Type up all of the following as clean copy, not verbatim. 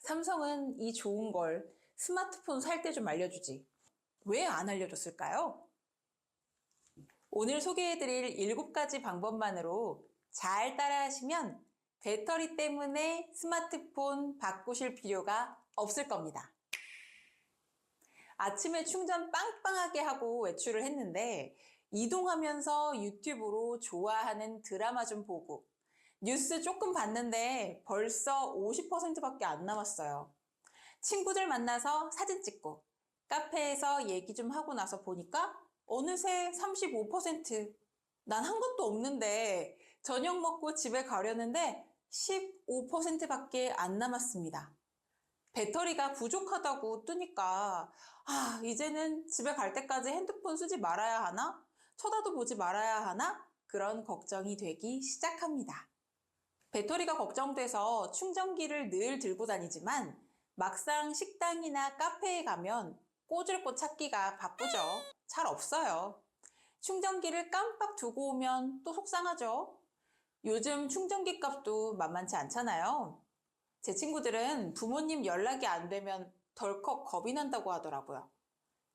삼성은 이 좋은 걸 스마트폰 살 때 좀 알려주지. 왜 안 알려줬을까요? 오늘 소개해드릴 7가지 방법만으로 잘 따라하시면 배터리 때문에 스마트폰 바꾸실 필요가 없을 겁니다. 아침에 충전 빵빵하게 하고 외출을 했는데 이동하면서 유튜브로 좋아하는 드라마 좀 보고 뉴스 조금 봤는데 벌써 50%밖에 안 남았어요. 친구들 만나서 사진 찍고 카페에서 얘기 좀 하고 나서 보니까 어느새 35%. 난 한 것도 없는데 저녁 먹고 집에 가려는데 15%밖에 안 남았습니다. 배터리가 부족하다고 뜨니까 이제는 집에 갈 때까지 핸드폰 쓰지 말아야 하나? 쳐다도 보지 말아야 하나? 그런 걱정이 되기 시작합니다. 배터리가 걱정돼서 충전기를 늘 들고 다니지만 막상 식당이나 카페에 가면 꽂을 곳 찾기가 바쁘죠. 잘 없어요. 충전기를 깜빡 두고 오면 또 속상하죠. 요즘 충전기 값도 만만치 않잖아요. 제 친구들은 부모님 연락이 안 되면 덜컥 겁이 난다고 하더라고요.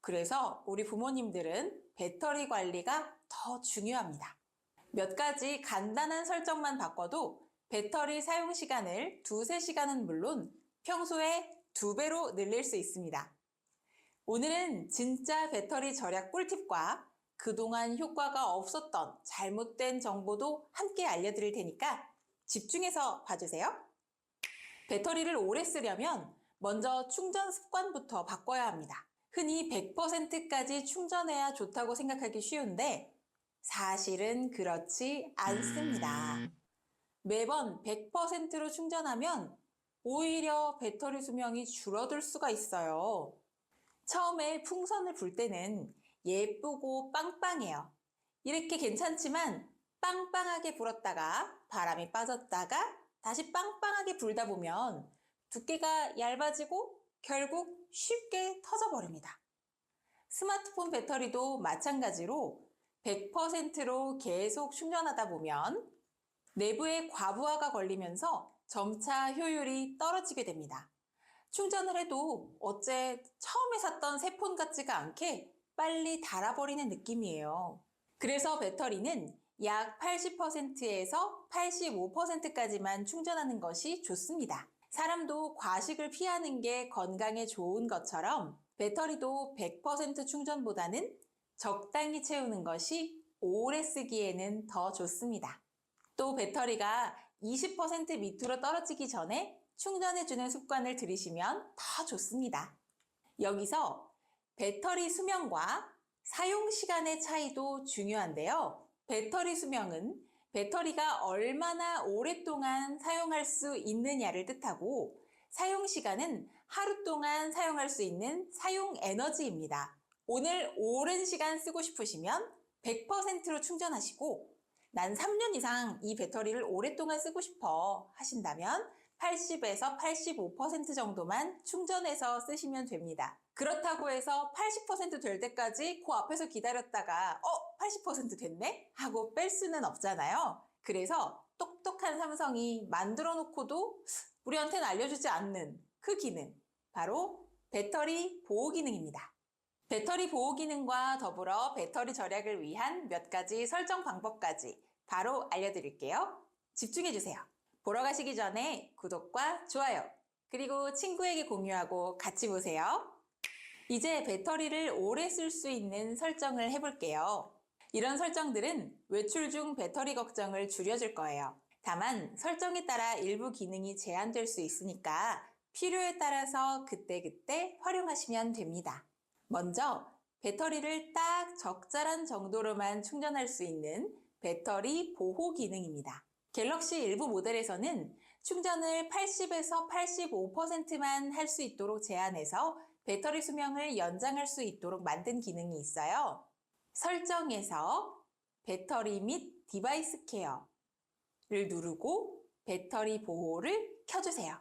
그래서 우리 부모님들은 배터리 관리가 더 중요합니다. 몇 가지 간단한 설정만 바꿔도 배터리 사용 시간을 2~3시간은 물론 평소에 2배로 늘릴 수 있습니다. 오늘은 진짜 배터리 절약 꿀팁과 그동안 효과가 없었던 잘못된 정보도 함께 알려드릴 테니까 집중해서 봐주세요. 배터리를 오래 쓰려면 먼저 충전 습관부터 바꿔야 합니다. 흔히 100%까지 충전해야 좋다고 생각하기 쉬운데 사실은 그렇지 않습니다. 매번 100%로 충전하면 오히려 배터리 수명이 줄어들 수가 있어요. 처음에 풍선을 불 때는 예쁘고 빵빵해요. 이렇게 괜찮지만 빵빵하게 불었다가 바람이 빠졌다가 다시 빵빵하게 불다 보면 두께가 얇아지고 결국 쉽게 터져버립니다. 스마트폰 배터리도 마찬가지로 100%로 계속 충전하다 보면 내부에 과부하가 걸리면서 점차 효율이 떨어지게 됩니다. 충전을 해도 어째 처음에 샀던 새 폰 같지가 않게 빨리 닳아버리는 느낌이에요. 그래서 배터리는 약 80%에서 85%까지만 충전하는 것이 좋습니다. 사람도 과식을 피하는 게 건강에 좋은 것처럼 배터리도 100% 충전보다는 적당히 채우는 것이 오래 쓰기에는 더 좋습니다. 또 배터리가 20% 밑으로 떨어지기 전에 충전해주는 습관을 들이시면 더 좋습니다. 여기서 배터리 수명과 사용 시간의 차이도 중요한데요. 배터리 수명은 배터리가 얼마나 오랫동안 사용할 수 있느냐를 뜻하고 사용 시간은 하루 동안 사용할 수 있는 사용 에너지입니다. 오늘 오랜 시간 쓰고 싶으시면 100%로 충전하시고 난 3년 이상 이 배터리를 오랫동안 쓰고 싶어 하신다면 80에서 85% 정도만 충전해서 쓰시면 됩니다. 그렇다고 해서 80% 될 때까지 그 앞에서 기다렸다가 80% 됐네? 하고 뺄 수는 없잖아요. 그래서 똑똑한 삼성이 만들어 놓고도 우리한테는 알려주지 않는 그 기능, 바로 배터리 보호 기능입니다. 배터리 보호 기능과 더불어 배터리 절약을 위한 몇 가지 설정 방법까지 바로 알려드릴게요. 집중해주세요. 보러 가시기 전에 구독과 좋아요, 그리고 친구에게 공유하고 같이 보세요. 이제 배터리를 오래 쓸 수 있는 설정을 해볼게요. 이런 설정들은 외출 중 배터리 걱정을 줄여줄 거예요. 다만 설정에 따라 일부 기능이 제한될 수 있으니까 필요에 따라서 그때그때 활용하시면 됩니다. 먼저 배터리를 딱 적절한 정도로만 충전할 수 있는 배터리 보호 기능입니다. 갤럭시 일부 모델에서는 충전을 80에서 85%만 할 수 있도록 제한해서 배터리 수명을 연장할 수 있도록 만든 기능이 있어요. 설정에서 배터리 및 디바이스 케어를 누르고 배터리 보호를 켜주세요.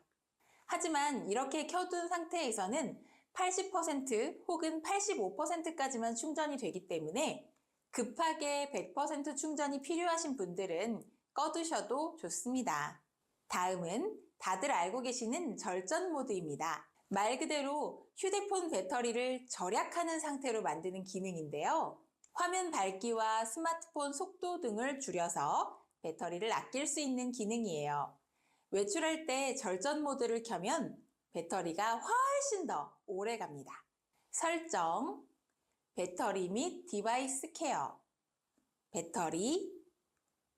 하지만 이렇게 켜둔 상태에서는 80% 혹은 85%까지만 충전이 되기 때문에 급하게 100% 충전이 필요하신 분들은 꺼두셔도 좋습니다. 다음은 다들 알고 계시는 절전 모드입니다. 말 그대로 휴대폰 배터리를 절약하는 상태로 만드는 기능인데요. 화면 밝기와 스마트폰 속도 등을 줄여서 배터리를 아낄 수 있는 기능이에요. 외출할 때 절전 모드를 켜면 배터리가 훨씬 더 오래 갑니다. 설정, 배터리 및 디바이스 케어, 배터리,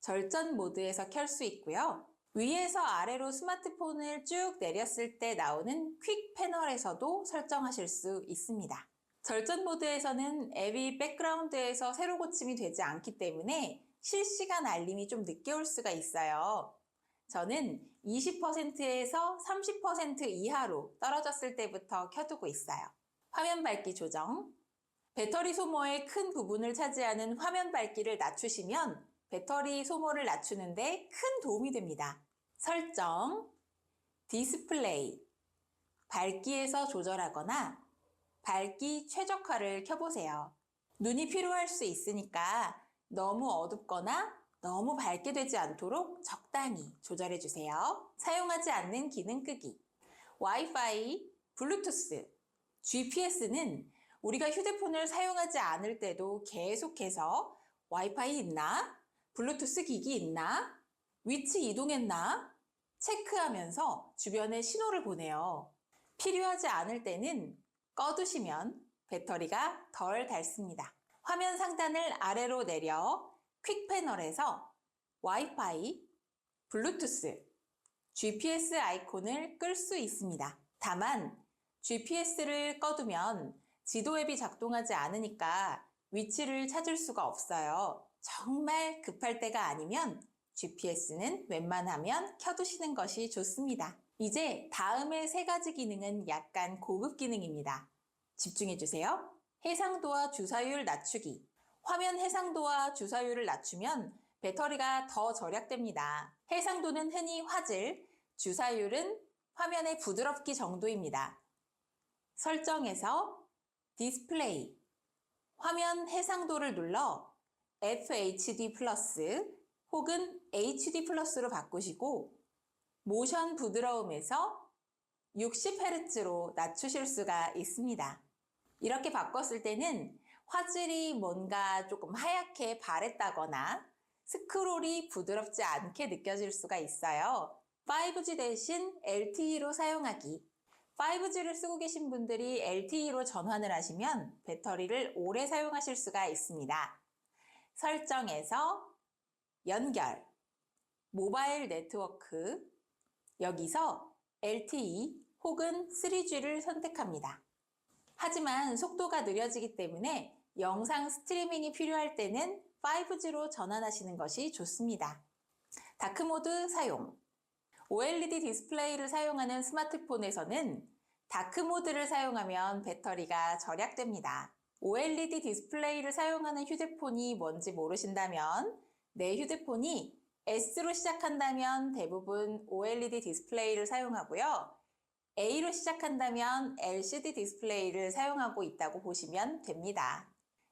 절전 모드에서 켤 수 있고요. 위에서 아래로 스마트폰을 쭉 내렸을 때 나오는 퀵 패널에서도 설정하실 수 있습니다. 절전 모드에서는 앱이 백그라운드에서 새로 고침이 되지 않기 때문에 실시간 알림이 좀 늦게 올 수가 있어요. 저는 20%에서 30% 이하로 떨어졌을 때부터 켜두고 있어요. 화면 밝기 조정. 배터리 소모의 큰 부분을 차지하는 화면 밝기를 낮추시면 배터리 소모를 낮추는데 큰 도움이 됩니다. 설정, 디스플레이, 밝기에서 조절하거나 밝기 최적화를 켜보세요. 눈이 피로할 수 있으니까 너무 어둡거나 너무 밝게 되지 않도록 적당히 조절해주세요. 사용하지 않는 기능 끄기. 와이파이, 블루투스, GPS는 우리가 휴대폰을 사용하지 않을 때도 계속해서 와이파이 있나? 블루투스 기기 있나? 위치 이동했나? 체크하면서 주변에 신호를 보내요. 필요하지 않을 때는 꺼두시면 배터리가 덜 닳습니다. 화면 상단을 아래로 내려 퀵 패널에서 와이파이, 블루투스, GPS 아이콘을 끌 수 있습니다. 다만 GPS를 꺼두면 지도 앱이 작동하지 않으니까 위치를 찾을 수가 없어요. 정말 급할 때가 아니면 GPS는 웬만하면 켜두시는 것이 좋습니다. 이제 다음의 세 가지 기능은 약간 고급 기능입니다. 집중해주세요. 해상도와 주사율 낮추기. 화면 해상도와 주사율을 낮추면 배터리가 더 절약됩니다. 해상도는 흔히 화질, 주사율은 화면의 부드럽기 정도입니다. 설정에서 디스플레이, 화면 해상도를 눌러 FHD 플러스 혹은 HD 플러스로 바꾸시고 모션 부드러움에서 60Hz로 낮추실 수가 있습니다. 이렇게 바꿨을 때는 화질이 뭔가 조금 하얗게 바랬다거나 스크롤이 부드럽지 않게 느껴질 수가 있어요. 5G 대신 LTE로 사용하기. 5G를 쓰고 계신 분들이 LTE로 전환을 하시면 배터리를 오래 사용하실 수가 있습니다. 설정에서 연결, 모바일 네트워크, 여기서 LTE 혹은 3G를 선택합니다. 하지만 속도가 느려지기 때문에 영상 스트리밍이 필요할 때는 5G로 전환하시는 것이 좋습니다. 다크모드 사용. OLED 디스플레이를 사용하는 스마트폰에서는 다크모드를 사용하면 배터리가 절약됩니다. OLED 디스플레이를 사용하는 휴대폰이 뭔지 모르신다면 내 휴대폰이 S로 시작한다면 대부분 OLED 디스플레이를 사용하고요. A로 시작한다면 LCD 디스플레이를 사용하고 있다고 보시면 됩니다.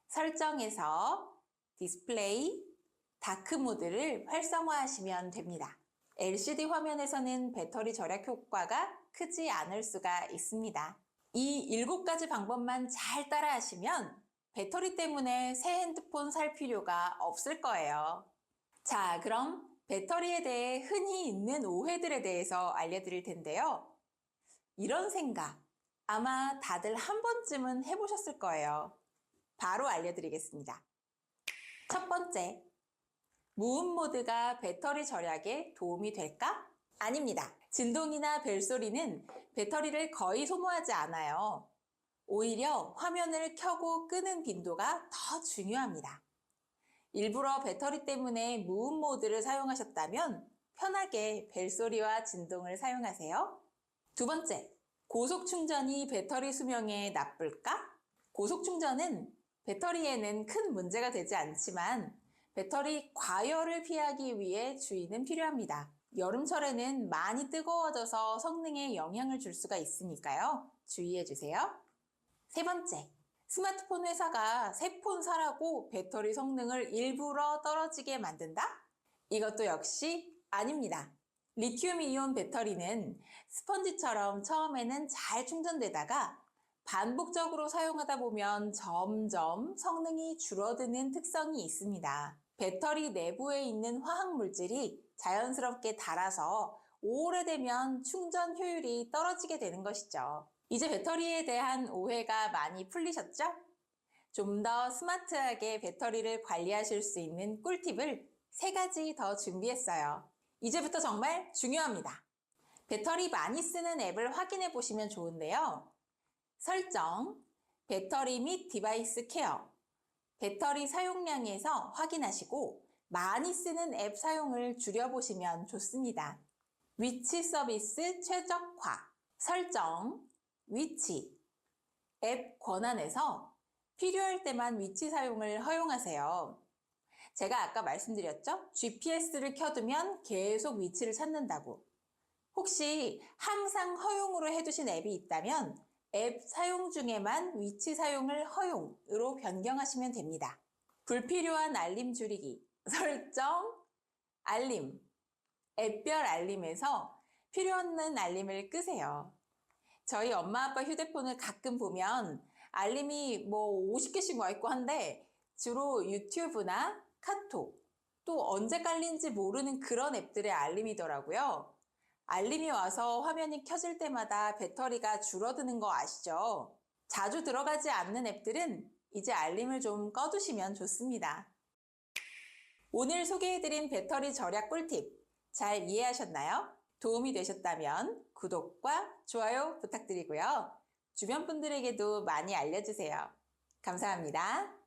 설정에서 디스플레이, 다크 모드를 활성화하시면 됩니다. LCD 화면에서는 배터리 절약 효과가 크지 않을 수가 있습니다. 이 7가지 방법만 잘 따라하시면 배터리 때문에 새 핸드폰 살 필요가 없을 거예요. 자, 그럼 배터리에 대해 흔히 있는 오해들에 대해서 알려드릴 텐데요. 이런 생각 아마 다들 한 번쯤은 해보셨을 거예요. 바로 알려드리겠습니다. 첫 번째, 무음 모드가 배터리 절약에 도움이 될까? 아닙니다. 진동이나 벨소리는 배터리를 거의 소모하지 않아요. 오히려 화면을 켜고 끄는 빈도가 더 중요합니다. 일부러 배터리 때문에 무음 모드를 사용하셨다면 편하게 벨소리와 진동을 사용하세요. 두 번째, 고속 충전이 배터리 수명에 나쁠까? 고속 충전은 배터리에는 큰 문제가 되지 않지만 배터리 과열을 피하기 위해 주의는 필요합니다. 여름철에는 많이 뜨거워져서 성능에 영향을 줄 수가 있으니까요. 주의해 주세요. 세 번째, 스마트폰 회사가 새 폰 사라고 배터리 성능을 일부러 떨어지게 만든다? 이것도 역시 아닙니다. 리튬이온 배터리는 스펀지처럼 처음에는 잘 충전되다가 반복적으로 사용하다 보면 점점 성능이 줄어드는 특성이 있습니다. 배터리 내부에 있는 화학 물질이 자연스럽게 닳아서 오래되면 충전 효율이 떨어지게 되는 것이죠. 이제 배터리에 대한 오해가 많이 풀리셨죠? 좀 더 스마트하게 배터리를 관리하실 수 있는 꿀팁을 3가지 더 준비했어요. 이제부터 정말 중요합니다. 배터리 많이 쓰는 앱을 확인해 보시면 좋은데요. 설정, 배터리 및 디바이스 케어, 배터리 사용량에서 확인하시고 많이 쓰는 앱 사용을 줄여보시면 좋습니다. 위치 서비스 최적화, 설정, 위치, 앱 권한에서 필요할 때만 위치 사용을 허용하세요. 제가 아까 말씀드렸죠? GPS를 켜두면 계속 위치를 찾는다고. 혹시 항상 허용으로 해두신 앱이 있다면 앱 사용 중에만 위치 사용을 허용으로 변경하시면 됩니다. 불필요한 알림 줄이기, 설정, 알림, 앱별 알림에서 필요 없는 알림을 끄세요. 저희 엄마 아빠 휴대폰을 가끔 보면 알림이 50개씩 와 있고 한데 주로 유튜브나 카톡, 또 언제 깔린지 모르는 그런 앱들의 알림이더라고요. 알림이 와서 화면이 켜질 때마다 배터리가 줄어드는 거 아시죠? 자주 들어가지 않는 앱들은 이제 알림을 좀 꺼두시면 좋습니다. 오늘 소개해드린 배터리 절약 꿀팁 잘 이해하셨나요? 도움이 되셨다면 구독과 좋아요 부탁드리고요. 주변 분들에게도 많이 알려주세요. 감사합니다.